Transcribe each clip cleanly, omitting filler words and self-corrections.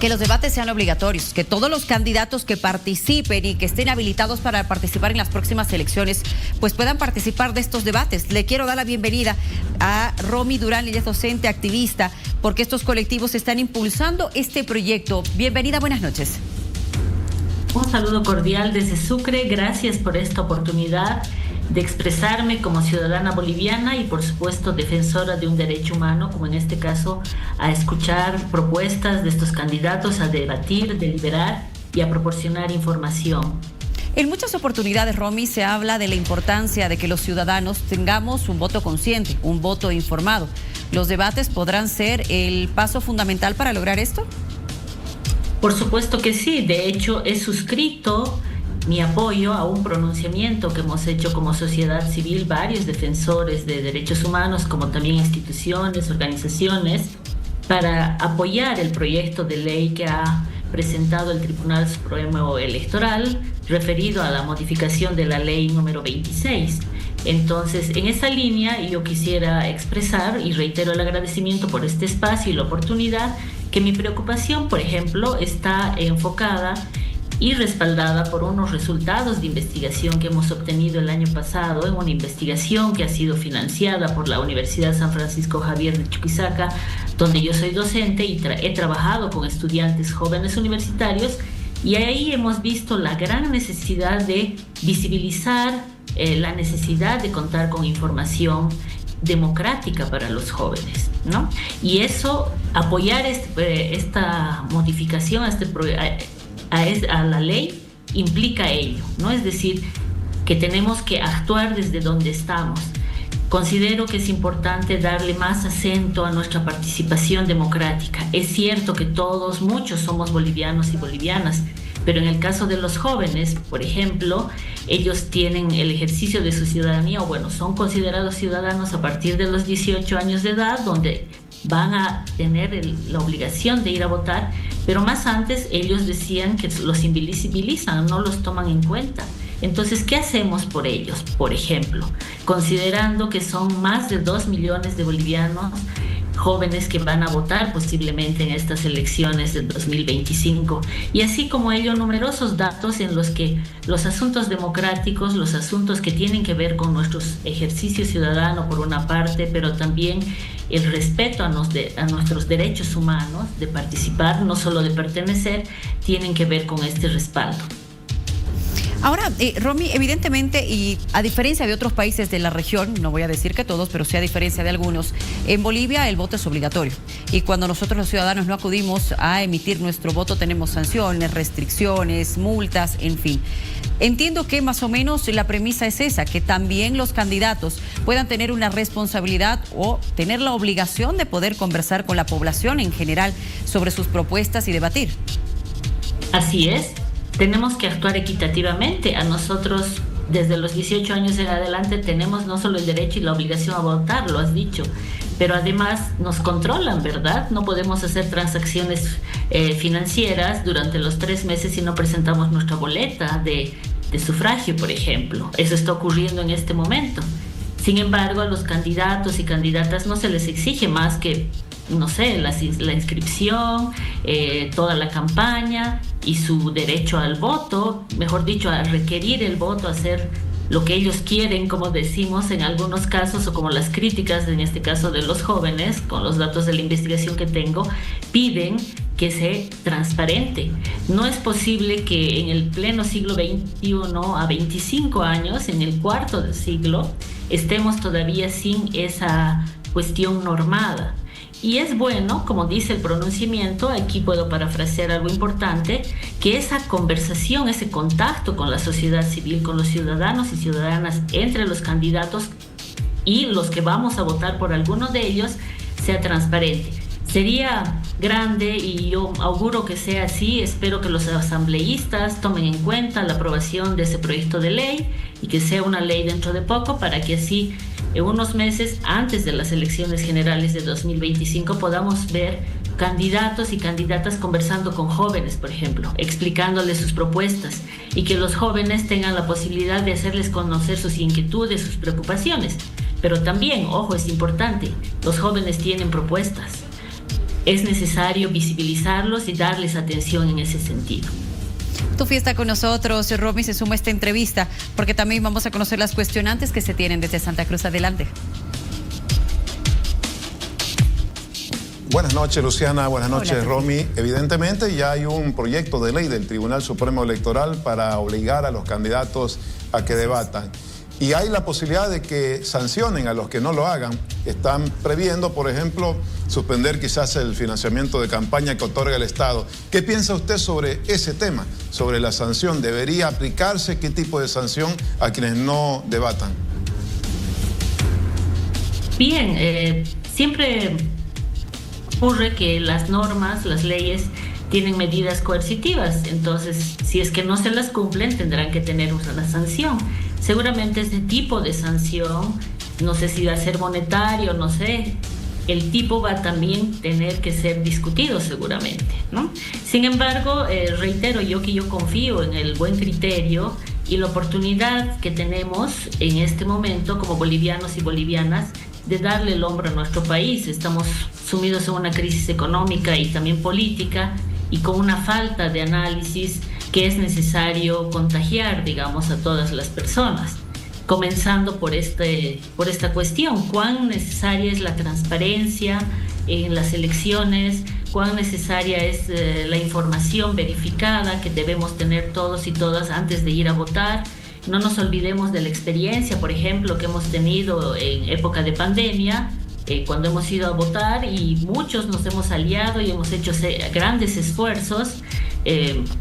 Que los debates sean obligatorios, que todos los candidatos que participen y que estén habilitados para participar en las próximas elecciones, pues puedan participar de estos debates. Le quiero dar la bienvenida a Romy Durán, ella es docente, activista, porque estos colectivos están impulsando este proyecto. Bienvenida, buenas noches. Un saludo cordial desde Sucre, gracias por esta oportunidad de expresarme como ciudadana boliviana y por supuesto defensora de un derecho humano, como en este caso a escuchar propuestas de estos candidatos, a debatir, deliberar y a proporcionar información. En muchas oportunidades, Romy, se habla de la importancia de que los ciudadanos tengamos un voto consciente, un voto informado. ¿Los debates podrán ser el paso fundamental para lograr esto? Por supuesto que sí, de hecho he suscrito mi apoyo a un pronunciamiento que hemos hecho como sociedad civil, varios defensores de derechos humanos, como también instituciones, organizaciones, para apoyar el proyecto de ley que ha presentado el Tribunal Supremo Electoral referido a la modificación de la ley número 26. Entonces, en esa línea yo quisiera expresar y reitero el agradecimiento por este espacio y la oportunidad, que mi preocupación, por ejemplo, está enfocada y respaldada por unos resultados de investigación que hemos obtenido el año pasado en una investigación que ha sido financiada por la Universidad San Francisco Javier de Chuquisaca, donde yo soy docente y he trabajado con estudiantes jóvenes universitarios, y ahí hemos visto la gran necesidad de visibilizar la necesidad de contar con información democrática para los jóvenes, ¿no? Y eso, apoyar esta modificación a la ley implica ello, ¿no? Es decir, que tenemos que actuar desde donde estamos. Considero que es importante darle más acento a nuestra participación democrática. Es cierto que muchos somos bolivianos y bolivianas, pero en el caso de los jóvenes, por ejemplo, ellos tienen el ejercicio de su ciudadanía, o bueno, son considerados ciudadanos a partir de los 18 años de edad, donde van a tener la obligación de ir a votar, pero más antes ellos decían que los invisibilizan, no los toman en cuenta. Entonces, ¿qué hacemos por ellos? Por ejemplo, considerando que son más de 2 millones de bolivianos jóvenes que van a votar posiblemente en estas elecciones del 2025, y así como ello numerosos datos en los que los asuntos democráticos, los asuntos que tienen que ver con nuestro ejercicio ciudadano por una parte, pero también el respeto a nuestros derechos humanos de participar, no solo de pertenecer, tienen que ver con este respaldo. Ahora, Romy, evidentemente, y a diferencia de otros países de la región, no voy a decir que todos, pero sí a diferencia de algunos, en Bolivia el voto es obligatorio. Y cuando nosotros los ciudadanos no acudimos a emitir nuestro voto, tenemos sanciones, restricciones, multas, en fin. Entiendo que más o menos la premisa es esa, que también los candidatos puedan tener una responsabilidad o tener la obligación de poder conversar con la población en general sobre sus propuestas y debatir. Así es. Tenemos que actuar equitativamente. A nosotros, desde los 18 años en adelante, tenemos no solo el derecho y la obligación a votar, lo has dicho, pero además nos controlan, ¿verdad? No podemos hacer transacciones financieras durante los 3 meses si no presentamos nuestra boleta de sufragio, por ejemplo. Eso está ocurriendo en este momento. Sin embargo, a los candidatos y candidatas no se les exige más que, no sé, la inscripción, toda la campaña y su derecho al voto, mejor dicho, a requerir el voto, a hacer lo que ellos quieren, como decimos en algunos casos, o como las críticas, en este caso de los jóvenes, con los datos de la investigación que tengo, piden que sea transparente. No es posible que en el pleno siglo XXI, a 25 años, en el cuarto del siglo, estemos todavía sin esa cuestión normada. Y es bueno, como dice el pronunciamiento, aquí puedo parafrasear algo importante, que esa conversación, ese contacto con la sociedad civil, con los ciudadanos y ciudadanas, entre los candidatos y los que vamos a votar por alguno de ellos, sea transparente. Sería grande, y yo auguro que sea así. Espero que los asambleístas tomen en cuenta la aprobación de ese proyecto de ley y que sea una ley dentro de poco, para que así, en unos meses antes de las elecciones generales de 2025, podamos ver candidatos y candidatas conversando con jóvenes, por ejemplo, explicándoles sus propuestas, y que los jóvenes tengan la posibilidad de hacerles conocer sus inquietudes, sus preocupaciones. Pero también, ojo, es importante, los jóvenes tienen propuestas. es necesario visibilizarlos y darles atención en ese sentido. Tufi está con nosotros, Romy se suma a esta entrevista porque también vamos a conocer las cuestionantes que se tienen desde Santa Cruz. Adelante. Buenas noches, Luciana. Buenas noches, Hola, Romy. Evidentemente ya hay un proyecto de ley del Tribunal Supremo Electoral para obligar a los candidatos a que debatan. Y hay la posibilidad de que sancionen a los que no lo hagan. Están previendo, por ejemplo, suspender quizás el financiamiento de campaña que otorga el Estado. ¿Qué piensa usted sobre ese tema, sobre la sanción? ¿Debería aplicarse? ¿Qué tipo de sanción a quienes no debatan? Bien, siempre ocurre que las normas, las leyes tienen medidas coercitivas, entonces si es que no se las cumplen tendrán que tener una sanción. Seguramente ese tipo de sanción, no sé si va a ser monetario, no sé, el tipo va a también tener que ser discutido seguramente, ¿no? Sin embargo, reitero que yo confío en el buen criterio y la oportunidad que tenemos en este momento como bolivianos y bolivianas de darle el hombro a nuestro país. Estamos sumidos en una crisis económica y también política y con una falta de análisis que es necesario contagiar, digamos, a todas las personas. Comenzando por esta cuestión, cuán necesaria es la transparencia en las elecciones, cuán necesaria es la información verificada que debemos tener todos y todas antes de ir a votar. No nos olvidemos de la experiencia, por ejemplo, que hemos tenido en época de pandemia, cuando hemos ido a votar y muchos nos hemos aliado y hemos hecho grandes esfuerzos,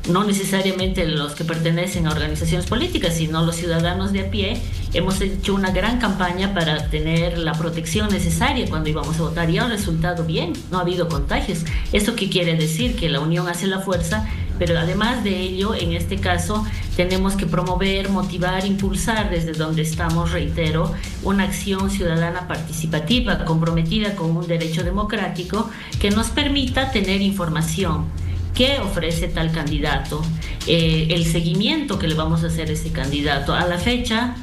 no necesariamente los que pertenecen a organizaciones políticas, sino los ciudadanos de a pie. Hemos hecho una gran campaña para tener la protección necesaria cuando íbamos a votar y ha resultado bien, no ha habido contagios. ¿Esto qué quiere decir? Que la unión hace la fuerza, pero además de ello, en este caso, tenemos que promover, motivar, impulsar desde donde estamos, reitero, una acción ciudadana participativa, comprometida con un derecho democrático que nos permita tener información. ¿Qué ofrece tal candidato? El seguimiento que le vamos a hacer a ese candidato. A la fecha,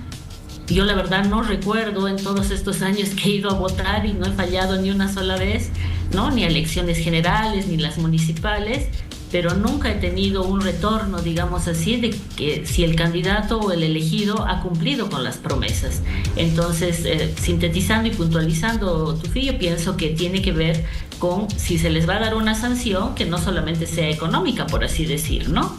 yo la verdad no recuerdo en todos estos años que he ido a votar y no he fallado ni una sola vez, ¿no? Ni a elecciones generales, ni las municipales, pero nunca he tenido un retorno, digamos así, de que si el candidato o el elegido ha cumplido con las promesas. Entonces, sintetizando y puntualizando, Tufi, yo pienso que tiene que ver con si se les va a dar una sanción que no solamente sea económica, por así decir, ¿no?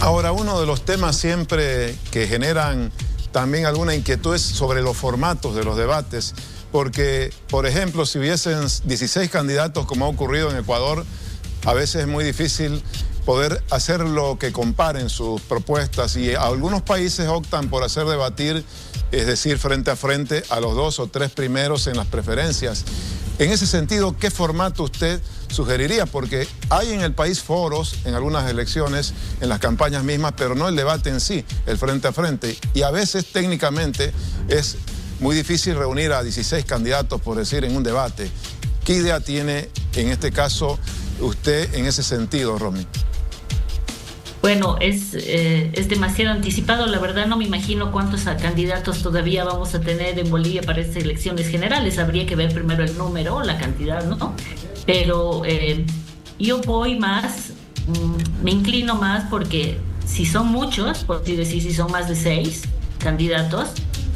Ahora, uno de los temas siempre que generan también alguna inquietud es sobre los formatos de los debates, porque, por ejemplo, si hubiesen 16 candidatos como ha ocurrido en Ecuador, a veces es muy difícil poder hacer lo que comparen sus propuestas y algunos países optan por hacer debatir, es decir, frente a frente a los 2 o 3 primeros en las preferencias. En ese sentido, ¿qué formato usted sugeriría? Porque hay en el país foros en algunas elecciones, en las campañas mismas, pero no el debate en sí, el frente a frente. Y a veces técnicamente es muy difícil reunir a 16 candidatos, por decir, en un debate. ¿Qué idea tiene en este caso usted en ese sentido, Romy? Bueno, es demasiado anticipado. La verdad no me imagino cuántos candidatos todavía vamos a tener en Bolivia para estas elecciones generales. Habría que ver primero el número, la cantidad, ¿no? Pero yo voy más, me inclino más porque si son muchos, por así decir, si son más de 6 candidatos,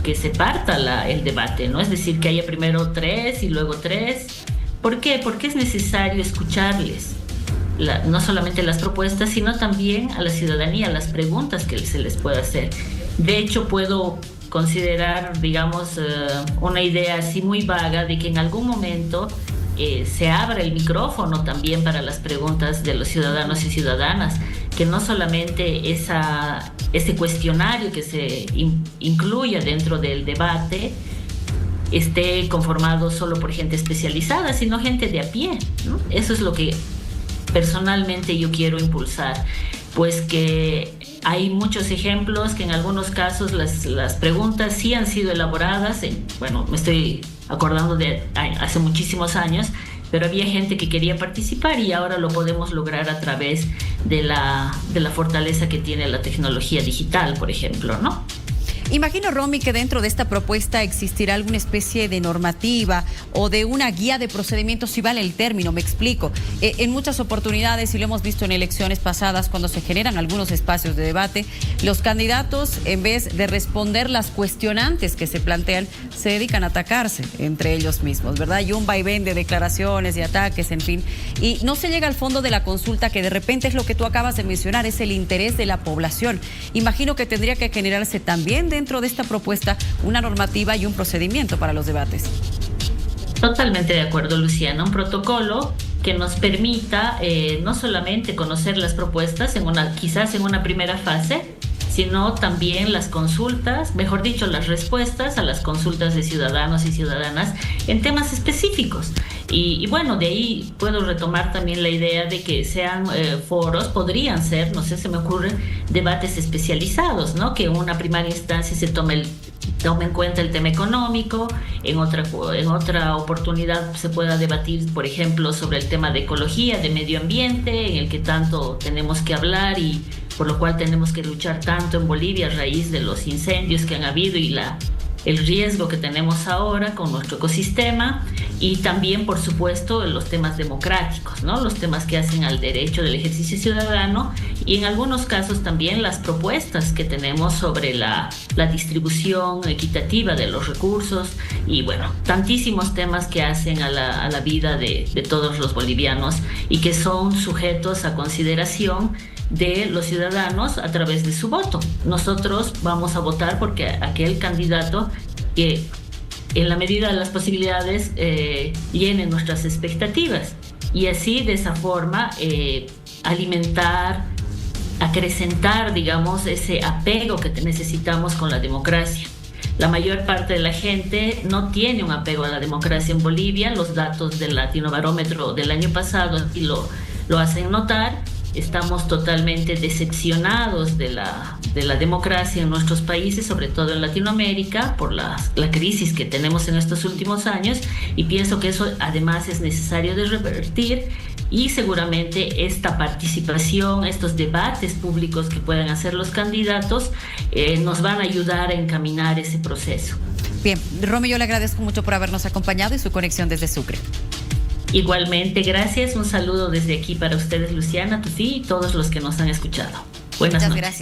que se parta el debate, ¿no? Es decir, que haya primero 3 y luego 3. ¿Por qué? Porque es necesario escucharles. No solamente las propuestas, sino también a la ciudadanía, las preguntas que se les puede hacer. De hecho, puedo considerar, digamos, una idea así muy vaga de que en algún momento se abra el micrófono también para las preguntas de los ciudadanos y ciudadanas, que no solamente ese cuestionario que se incluya dentro del debate esté conformado solo por gente especializada, sino gente de a pie, ¿no? Eso es lo que personalmente yo quiero impulsar, pues que hay muchos ejemplos que en algunos casos las preguntas sí han sido elaboradas, bueno, me estoy acordando de hace muchísimos años, pero había gente que quería participar y ahora lo podemos lograr a través de la fortaleza que tiene la tecnología digital, por ejemplo, ¿no? Imagino, Romy, que dentro de esta propuesta existirá alguna especie de normativa o de una guía de procedimientos, si vale el término, me explico. En muchas oportunidades, y lo hemos visto en elecciones pasadas, cuando se generan algunos espacios de debate, los candidatos, en vez de responder las cuestionantes que se plantean, se dedican a atacarse entre ellos mismos, ¿verdad? Y un vaivén de declaraciones y ataques, en fin. Y no se llega al fondo de la consulta, que de repente es lo que tú acabas de mencionar, es el interés de la población. Imagino que tendría que generarse también dentro de esta propuesta una normativa y un procedimiento para los debates. Totalmente de acuerdo, Luciana. Un protocolo que nos permita no solamente conocer las propuestas quizás en una primera fase, sino también las consultas, mejor dicho, las respuestas a las consultas de ciudadanos y ciudadanas en temas específicos. Y bueno, de ahí puedo retomar también la idea de que sean foros, podrían ser, no sé, se me ocurren debates especializados, ¿no? Que en una primaria instancia se tome en cuenta el tema económico, en otra oportunidad se pueda debatir, por ejemplo, sobre el tema de ecología, de medio ambiente, en el que tanto tenemos que hablar y por lo cual tenemos que luchar tanto en Bolivia a raíz de los incendios que han habido y el riesgo que tenemos ahora con nuestro ecosistema, y también, por supuesto, los temas democráticos, ¿no? Los temas que hacen al derecho del ejercicio ciudadano, y en algunos casos también las propuestas que tenemos sobre la distribución equitativa de los recursos, y bueno, tantísimos temas que hacen a la vida de todos los bolivianos y que son sujetos a consideración de los ciudadanos a través de su voto. Nosotros vamos a votar porque aquel candidato que en la medida de las posibilidades llene nuestras expectativas, y así de esa forma alimentar, acrecentar, digamos, ese apego que necesitamos con la democracia. La mayor parte de la gente no tiene un apego a la democracia en Bolivia. Los datos del Latinobarómetro del año pasado aquí lo hacen notar. Estamos totalmente decepcionados de la democracia en nuestros países, sobre todo en Latinoamérica, por la crisis que tenemos en estos últimos años, y pienso que eso además es necesario de revertir, y seguramente esta participación, estos debates públicos que puedan hacer los candidatos nos van a ayudar a encaminar ese proceso. Bien, Romy, yo le agradezco mucho por habernos acompañado y su conexión desde Sucre. Igualmente, gracias. Un saludo desde aquí para ustedes, Luciana, Tufi y todos los que nos han escuchado. Buenas noches. Gracias.